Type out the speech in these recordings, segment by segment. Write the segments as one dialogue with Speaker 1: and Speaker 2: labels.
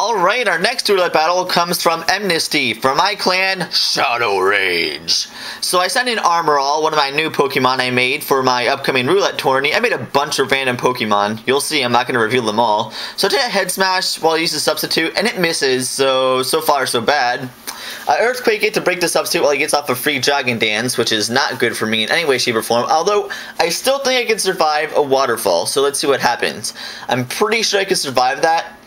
Speaker 1: Alright, our next roulette battle comes from Emnesty, from my clan, Shadow Rage. So I sent in AROUND, one of my new Pokemon I made for my upcoming roulette tourney. I made a bunch of random Pokemon. You'll see, I'm not going to reveal them all. So I did a head smash while I use the substitute, and it misses, so far so bad. I Earthquake it to break the substitute while he gets off a free Jogging Dance, which is not good for me in any way, shape, or form, although I still think I can survive a Waterfall, so let's see what happens. I'm pretty sure I can survive that.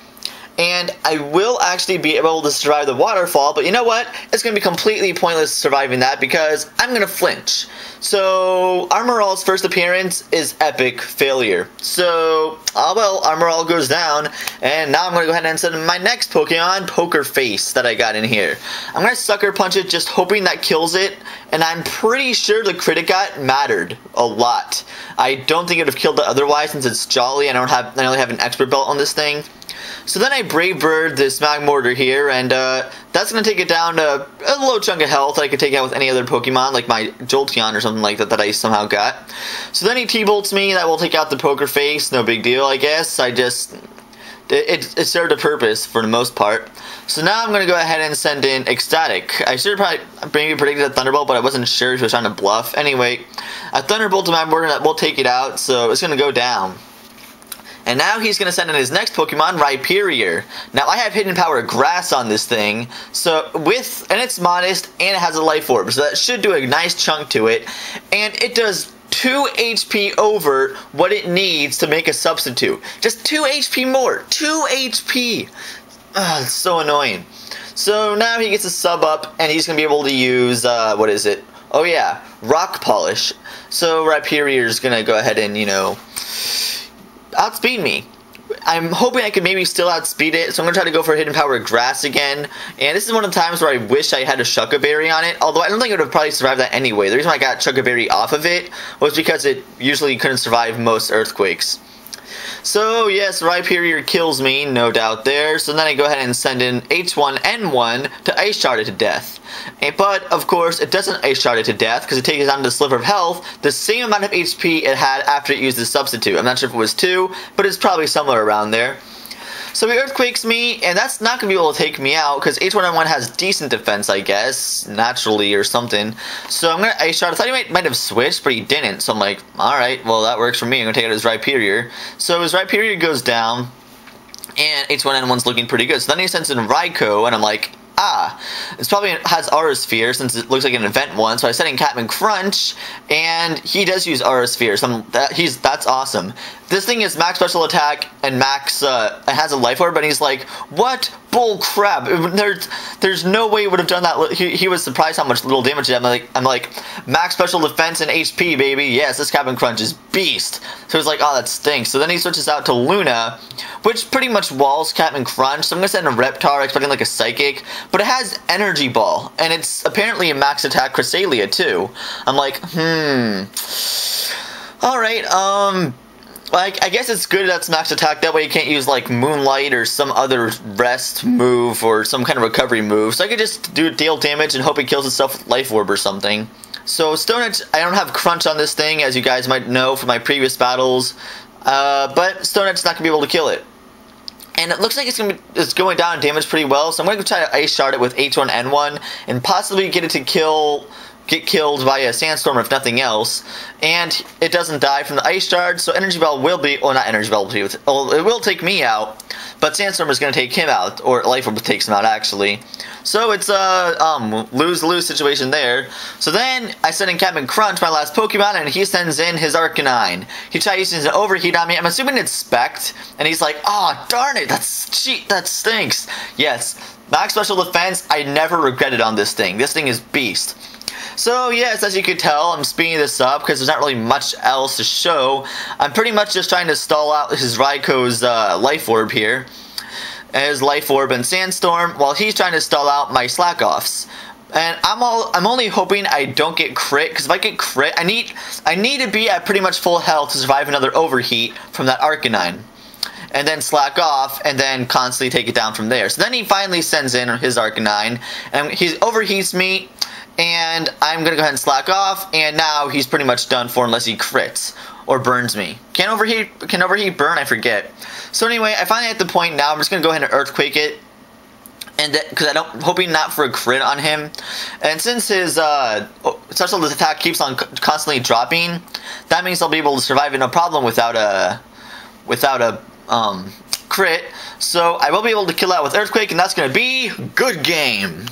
Speaker 1: And I will actually be able to survive the Waterfall, but you know what? It's going to be completely pointless surviving that because I'm going to flinch. So, AROUND's first appearance is epic failure. So, well, AROUND goes down, and now I'm going to go ahead and send in my next Pokemon, Poker Face, that I got in here. I'm going to Sucker Punch it, just hoping that kills it, and I'm pretty sure the crit it got mattered a lot. I don't think it would have killed it otherwise, since it's Jolly. I only have an Expert Belt on this thing. So then I Brave Bird this Magmortar here, and that's going to take it down to a low chunk of health that I could take out with any other Pokemon, like my Jolteon or something like that that I somehow got. So then he T-Bolts me, that will take out the Poker Face, no big deal I guess. It served a purpose for the most part. So now I'm going to go ahead and send in Ecstatic. I should have probably maybe predicted a Thunderbolt, but I wasn't sure if he was trying to bluff. Anyway, a Thunderbolt to Magmortar that will take it out, so it's going to go down. And now he's going to send in his next Pokemon, Rhyperior. Now, I have Hidden Power Grass on this thing, and it's modest, and it has a Life Orb, so that should do a nice chunk to it. And it does 2 HP over what it needs to make a substitute. Just 2 HP more. 2 HP! Ugh, it's so annoying. So now he gets a sub up, and he's going to be able to use, what is it? Oh yeah, Rock Polish. So Rhyperior's going to go ahead and, outspeed me. I'm hoping I could maybe still outspeed it, so I'm going to try to go for Hidden Power Grass again. And this is one of the times where I wish I had a Shucca Berry on it, although I don't think it would have probably survived that anyway. The reason why I got Shucca Berry off of it was because it usually couldn't survive most Earthquakes. So yes, Rhyperior kills me, no doubt there. So then I go ahead and send in H1N1 to Ice Shard it to death. But of course, it doesn't Ice Shard it to death because it takes it down to a sliver of health, the same amount of HP it had after it used the substitute. I'm not sure if it was 2, but it's probably somewhere around there. So he Earthquakes me, and that's not going to be able to take me out, because H1N1 has decent defense, I guess, naturally or something. So I'm going to Ice Shard. I thought he might have switched, but he didn't. So I'm like, alright, well that works for me. I'm going to take out his Rhyperior. So his Rhyperior goes down, and H1N1's looking pretty good. So then he sends in Raikou, and I'm like, it's probably has Aura Sphere since it looks like an event one. So I set in Captain Crunch, and he does use Aura Sphere. So that's awesome. This thing is max special attack and max. It has a Life Orb, but he's like, what? Bull crap! There's no way he would have done that. He was surprised how much little damage it had. I'm like, max special defense and HP, baby. Yes, this Captain Crunch is beast. So it's like, oh, that stinks. So then he switches out to Luna, which pretty much walls Captain Crunch. So I'm gonna send a Reptar, expecting like a Psychic, but it has Energy Ball, and it's apparently a max attack Cresselia too. I'm like, alright, like, I guess it's good that's max attack, that way you can't use, like, Moonlight or some other rest move or some kind of recovery move. So I could just deal damage and hope it kills itself with Life Orb or something. So Stone Edge, I don't have Crunch on this thing, as you guys might know from my previous battles, but Stone Edge's not going to be able to kill it. And it looks like it's going down in damage pretty well, so I'm going to try to Ice Shard it with H1N1 and possibly get it to get killed by a Sandstorm if nothing else, and it doesn't die from the Ice Shard, so Energy Ball will be, well, not Energy Ball, it will take me out, but Sandstorm is going to take him out, or Life Orb takes him out actually. So it's a lose-lose situation there. So then I send in Captain Crunch, my last Pokemon, and he sends in his Arcanine. He tries using an Overheat on me. I'm assuming it's Spect, and he's like, oh, darn it, that's cheat, that stinks. Yes, max special defense, I never regretted on this thing. This thing is beast. So yes, as you can tell, I'm speeding this up because there's not really much else to show. I'm pretty much just trying to stall out his Raikou's Life Orb here. His Life Orb and Sandstorm, while he's trying to stall out my Slack-Offs. And I'm only hoping I don't get crit, because if I get crit, I need to be at pretty much full health to survive another Overheat from that Arcanine. And then slack off, and then constantly take it down from there. So then he finally sends in his Arcanine, and he overheats me, and I'm going to go ahead and slack off, and now he's pretty much done for unless he crits or burns me. Can overheat burn? I forget. So anyway, I finally at the point now, I'm just going to go ahead and Earthquake it, and because I'm hoping not for a crit on him, and since his special attack keeps on constantly dropping, that means I'll be able to survive it no problem without a crit. So I will be able to kill out with Earthquake, and that's gonna be good game.